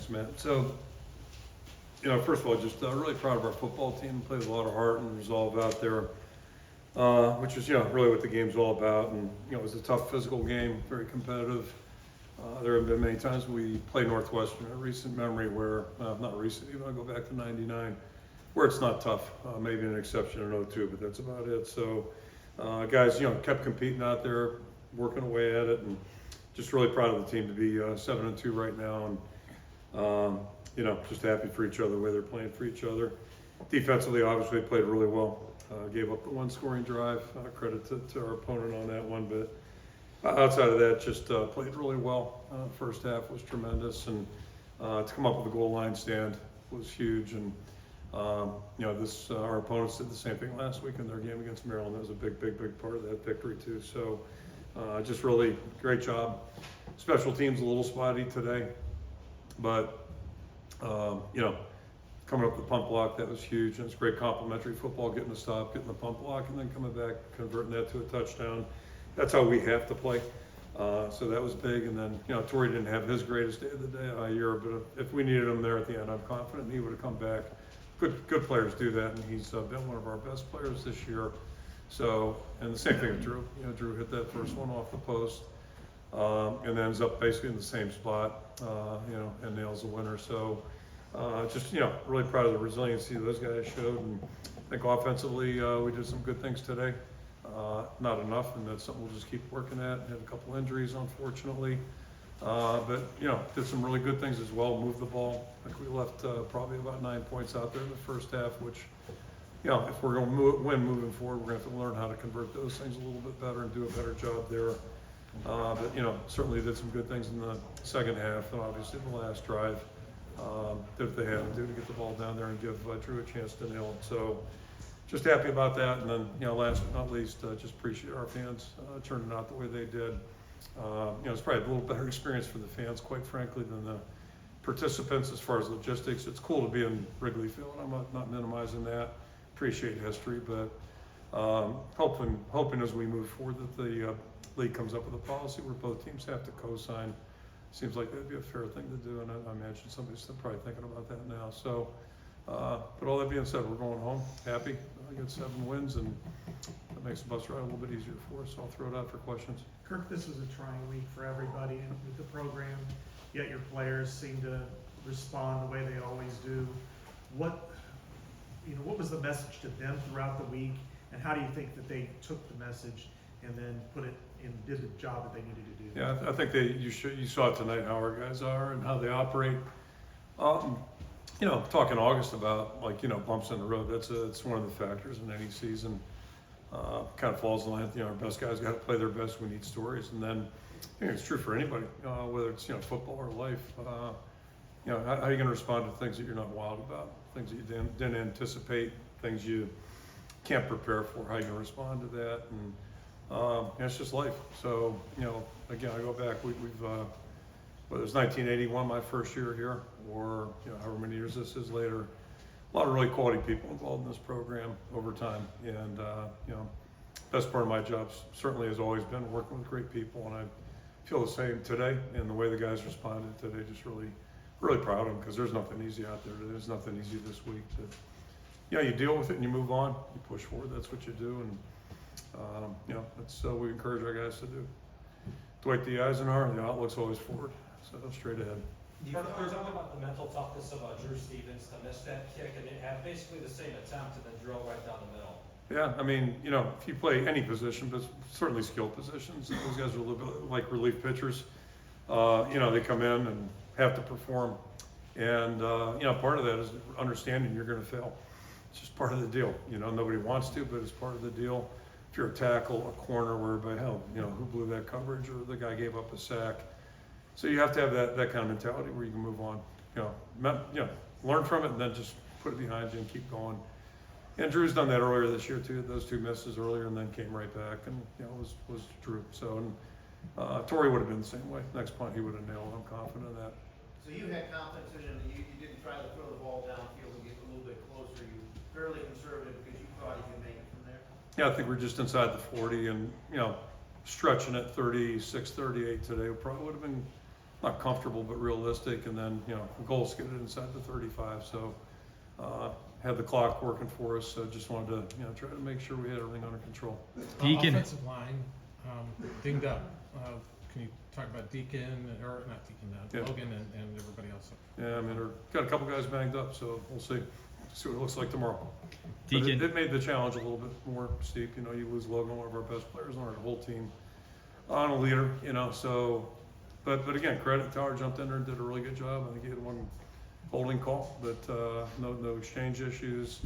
Thanks, Matt. So, first of all, just really proud of our football team. Played a lot of heart and resolve out there, which is, really what the game's all about. And, it was a tough physical game, very competitive. There have been many times we played Northwestern in recent memory where, not recent, even I go back to 99, where it's not tough. Maybe an exception in 02, but that's about it. So, guys, kept competing out there, working away at it, and just really proud of the team to be 7-2 right now. And, just happy for each other, the way they're playing for each other. Defensively, obviously, played really well. Gave up the one scoring drive. Credit to our opponent on that one. But outside of that, just played really well. First half was tremendous. And to come up with a goal line stand was huge. And, our opponents did the same thing last week in their game against Maryland. That was a big part of that victory, too. So just really great job. Special teams a little spotty today. But coming up the pump block, that was huge. And it's great complimentary football, getting the stop, getting the pump block, and then coming back, converting that to a touchdown. That's how we have to play. So that was big. And then, Torrey didn't have his greatest day of the day year, but if we needed him there at the end, I'm confident he would have come back. Good players do that, and he's been one of our best players this year. So, and the same thing with Drew. Drew hit that first one off the post, and ends up basically in the same spot, and nails the winner. So, just, really proud of the resiliency those guys showed. And I think offensively, we did some good things today. Not enough, and that's something we'll just keep working at. Had a couple injuries, unfortunately. But, did some really good things as well. Moved the ball. I think we left probably about 9 points out there in the first half, which, if we're going to win moving forward, we're going to have to learn how to convert those things a little bit better and do a better job there. But, certainly did some good things in the second half, and obviously the last drive did what they had to do to get the ball down there and give Drew a chance to nail it. So just happy about that. And then, last but not least, just appreciate our fans turning out the way they did. It's probably a little better experience for the fans, quite frankly, than the participants as far as logistics. It's cool to be in Wrigley Field. I'm not minimizing that. Appreciate history, but hoping as we move forward that the league comes up with a policy where both teams have to co-sign. Seems like that'd be a fair thing to do, and I imagine somebody's probably thinking about that now. So, but all that being said, we're going home happy. I got 7 wins, and that makes the bus ride a little bit easier for us. So I'll throw it out for questions. Kirk, this was a trying week for everybody and with the program, yet your players seem to respond the way they always do. What was the message to them throughout the week, and how do you think that they took the message and then put it in, did the job that they needed to do? Yeah, I think you saw tonight how our guys are and how they operate. Talking August about bumps in the road. It's one of the factors in any season. Kind of falls in line. Our best guys got to play their best. We need stories, and then it's true for anybody, whether it's football or life. How are you going to respond to things that you're not wild about, things that you didn't anticipate, things you can't prepare for? How are you going to respond to that? And it's just life. So again, I go back. We've whether it's 1981, my first year here, or however many years this is later. A lot of really quality people involved in this program over time, and best part of my job certainly has always been working with great people, and I feel the same today. And the way the guys responded today, just really proud of them, because there's nothing easy out there. There's nothing easy this week. But you deal with it and you move on. You push forward. That's what you do, and that's what we encourage our guys to do. Dwight D. Eisenhower, the outlook's always forward, so straight ahead. Talk about the mental toughness of Drew Stevens to miss that kick and have basically the same attempt and then drill right down the middle. Yeah, if you play any position, but certainly skill positions, those guys are a little bit like relief pitchers. They come in and have to perform. And, part of that is understanding you're going to fail. It's just part of the deal. Nobody wants to, but it's part of the deal. If you're a tackle, a corner, where everybody, who blew that coverage, or the guy gave up a sack. So you have to have that kind of mentality where you can move on, learn from it, and then just put it behind you and keep going. And Drew's done that earlier this year too. Those 2 misses earlier, and then came right back, and was Drew. So, and Torrey would have been the same way. Next punt he would have nailed. I'm confident of that. So you had confidence in him. You didn't try to throw the ball downfield and get a little bit closer. You were fairly conservative because you thought you could make it from there. Yeah, I think we're just inside the 40, and stretching at 36, 38 today probably would have been not comfortable, but realistic. And then, you know, the goal is to get it inside the 35. So, had the clock working for us. So just wanted to, you know, try to make sure we had everything under control. Deacon. Offensive line, dinged up. Can you talk about Deacon, or not Deacon, Yeah. Logan and everybody else? Yeah, I mean, we've got a couple guys banged up, so we'll see what it looks like tomorrow. But Deacon. it made the challenge a little bit more steep. You know, you lose Logan, one of our best players on our whole team, on a leader. You know, so, but again, credit Tower jumped in there and did a really good job. I think he had one holding call, but no exchange issues.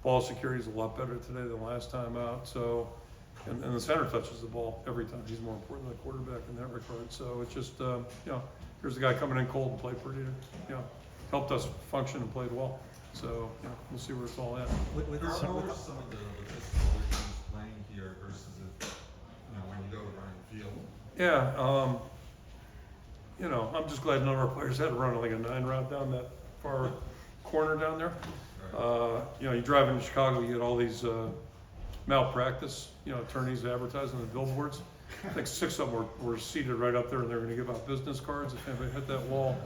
Ball security is a lot better today than last time out. So, and the center touches the ball every time. He's more important than the quarterback in that regard. So it's just, you know, here's the guy coming in cold and played pretty, you know, helped us function and played well. So, you know, we'll see where it's all at. How are some of the logistical issues playing here versus if, you know, when you go to Ryan Field? Yeah, you know, I'm just glad none of our players had to run like a 9 route down that far corner down there. You know, you drive into Chicago, you get all these malpractice, you know, attorneys advertising the billboards. I think 6 of them were seated right up there, and they're going to give out business cards if anybody hit that wall.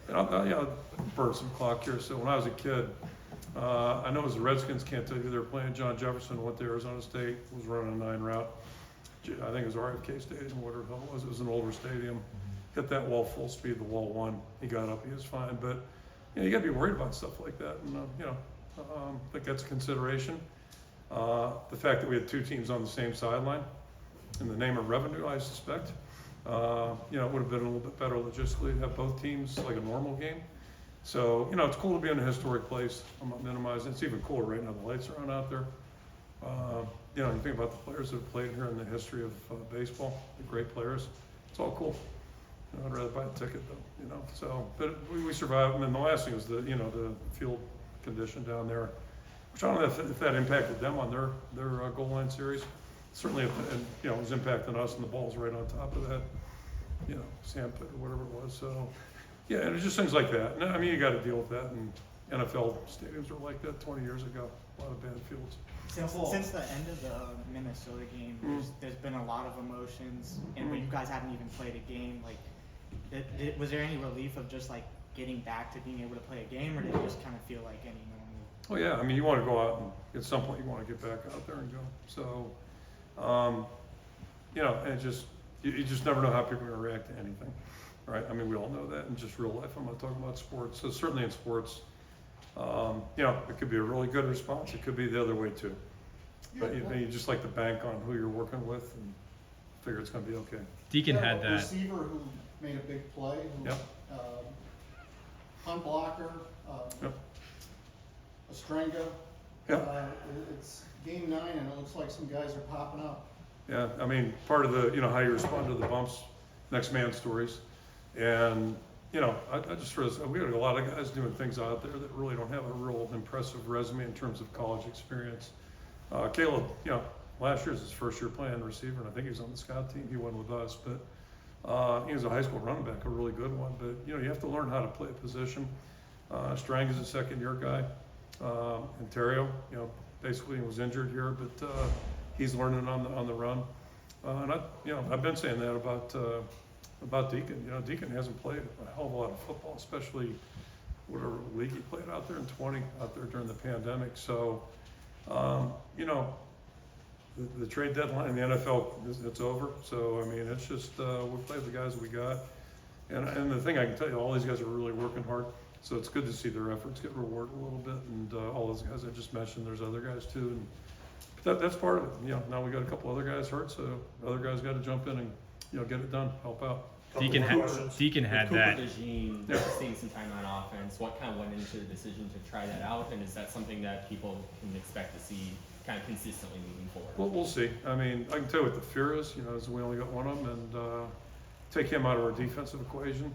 And I'll burn some clock here. So when I was a kid, I know as the Redskins can't tell you, they were playing John Jefferson, went to Arizona State, was running a 9 route. I think it was RFK Stadium, whatever the hell it was. It was an older stadium. Hit that wall full speed, the wall won. He got up, he was fine. But you know, you got to be worried about stuff like that. And you know, I think that's a consideration. The fact that we had 2 teams on the same sideline, in the name of revenue, I suspect, you know, it would have been a little bit better logistically to have both teams like a normal game. So, you know, it's cool to be in a historic place. I'm not minimizing. It's even cooler right now. The lights are on out there. You know, you think about the players that have played here in the history of baseball, the great players. It's all cool. You know, I'd rather buy a ticket though, you know. So, but we survived. And then the last thing was the field condition down there, which I don't know if that impacted them on their goal line series. Certainly, you know, it was impacting us, and the ball's right on top of that, you know, sand pit or whatever it was. So, yeah, and it's just things like that. And, I mean, you got to deal with that, and NFL stadiums were like that 20 years ago. A lot of bad fields. Since the end of the Minnesota game, there's been a lot of emotions, and but you guys haven't even played a game. Like, was there any relief of just like getting back to being able to play a game, or did it just kind of feel like any normal? Oh yeah, I mean, you want to go out and at some point you want to get back out there and go. So, you know, and you just never know how people are going to react to anything, right? I mean, we all know that in just real life. I'm not talking about sports. So certainly in sports, you know, it could be a really good response. It could be the other way too. But you just like to bank on who you're working with and figure it's going to be okay. Deacon Yeah, had a that. receiver who made a big play, who, Yep. punt blocker, Yep. Ostrenga. Yep. It's game 9, and it looks like some guys are popping up. Yeah, I mean, part of the, you know, how you respond to the bumps, next man stories. And, you know, I just realized we got a lot of guys doing things out there that really don't have a real impressive resume in terms of college experience. Caleb, you know, last year's his first year playing receiver, and I think he was on the scout team. He went with us, but he was a high school running back, a really good one. But, you know, you have to learn how to play a position. Strang is a second-year guy. Ontario, you know, basically was injured here, but he's learning on the run. And I've been saying that about Deacon. You know, Deacon hasn't played a hell of a lot of football, especially whatever league he played out there in 20, out there during the pandemic. So, you know, the trade deadline in the NFL, it's over. So, I mean, it's just, we play the guys we got. And the thing I can tell you, all these guys are really working hard. So it's good to see their efforts get rewarded a little bit. And all those guys I just mentioned, there's other guys too. And that's part of it. You know, now we got a couple other guys hurt, so other guys got to jump in and, you know, get it done, help out. Deacon had Cooper that. DeJean Yeah. seeing some time on offense. What kind of went into the decision to try that out, and is that something that people can expect to see kind of consistently moving forward? Well, we'll see. I mean, I can tell you what the fear is. You know, is we only got one of them, and take him out of our defensive equation.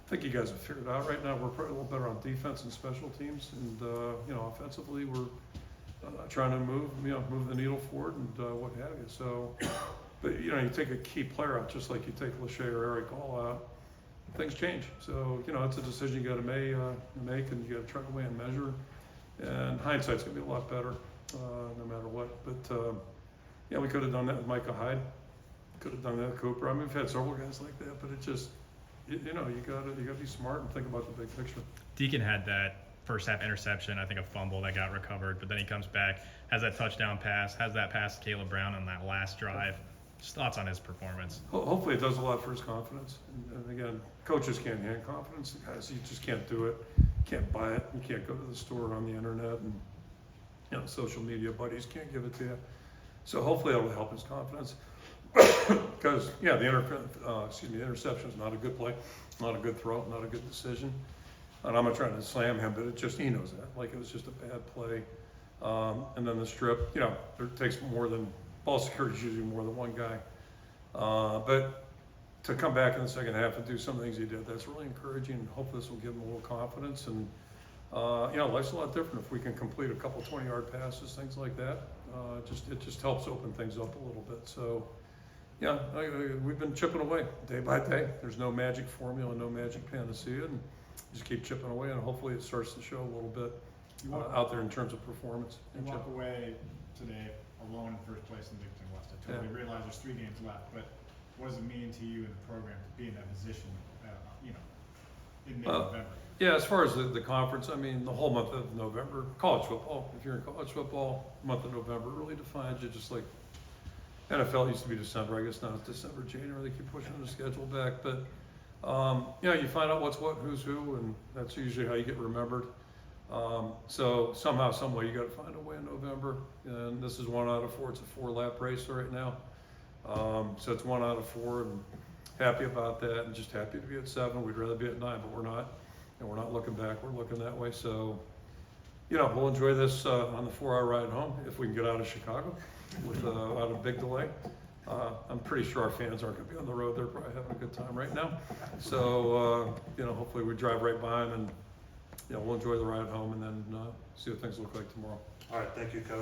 I think you guys have figured it out right now. We're probably a little better on defense and special teams, and you know, offensively we're trying to move the needle forward and what have you. So, but you know, you take a key player out, just like you take Lachey or Eric Hall out, things change. So, you know, it's a decision you got to make, and you got to try to weigh and measure. And hindsight's gonna be a lot better, no matter what. But yeah, we could have done that with Micah Hyde. Could have done that with Cooper. I mean, we've had several guys like that, but it just, you know, you gotta be smart and think about the big picture. Deacon had that first half interception, I think a fumble that got recovered, but then he comes back, has that touchdown pass, has that pass to Caleb Brown on that last drive. Just thoughts on his performance. Hopefully it does a lot for his confidence. And again, coaches can't hand confidence to guys. You just can't do it. You can't buy it. You can't go to the store on the internet, and you know, social media buddies can't give it to you. So hopefully it'll help his confidence. Because yeah, the interception is not a good play, not a good throw, not a good decision. And I'm not trying to slam him, but it just, he knows that. Like, it was just a bad play. And then the strip, you know, it takes more than, ball security is usually more than one guy. But to come back in the second half and do some of the things he did, that's really encouraging. And hopefully this will give him a little confidence. And, you know, life's a lot different if we can complete a couple 20-yard passes, things like that. It just helps open things up a little bit. So, yeah, we've been chipping away day by day. There's no magic formula, no magic panacea, and just keep chipping away, and hopefully it starts to show a little bit out there in terms of performance. You walk away today alone in first place in Big Ten West. I totally realize there's 3 games left, but what does it mean to you in the program to be in that position, you know, in mid-November? Yeah, as far as the conference, I mean, the whole month of November, college football, if you're in college football, month of November really defines you, just like NFL used to be December. I guess now it's December, January. They keep pushing the schedule back, but you know, you find out what's what, who's who, and that's usually how you get remembered. So somehow, some way, you got to find a way in November. And this is 1 out of 4. It's a 4-lap race right now. So it's 1 out of 4, and happy about that, and just happy to be at 7. We'd rather be at 9, but we're not. And we're not looking back. We're looking that way. So, you know, we'll enjoy this on the 4-hour ride home if we can get out of Chicago without a big delay. I'm pretty sure our fans aren't going to be on the road. They're probably having a good time right now. So, you know, hopefully we drive right by them, and, you know, we'll enjoy the ride home and then see what things look like tomorrow. All right, thank you, Coach.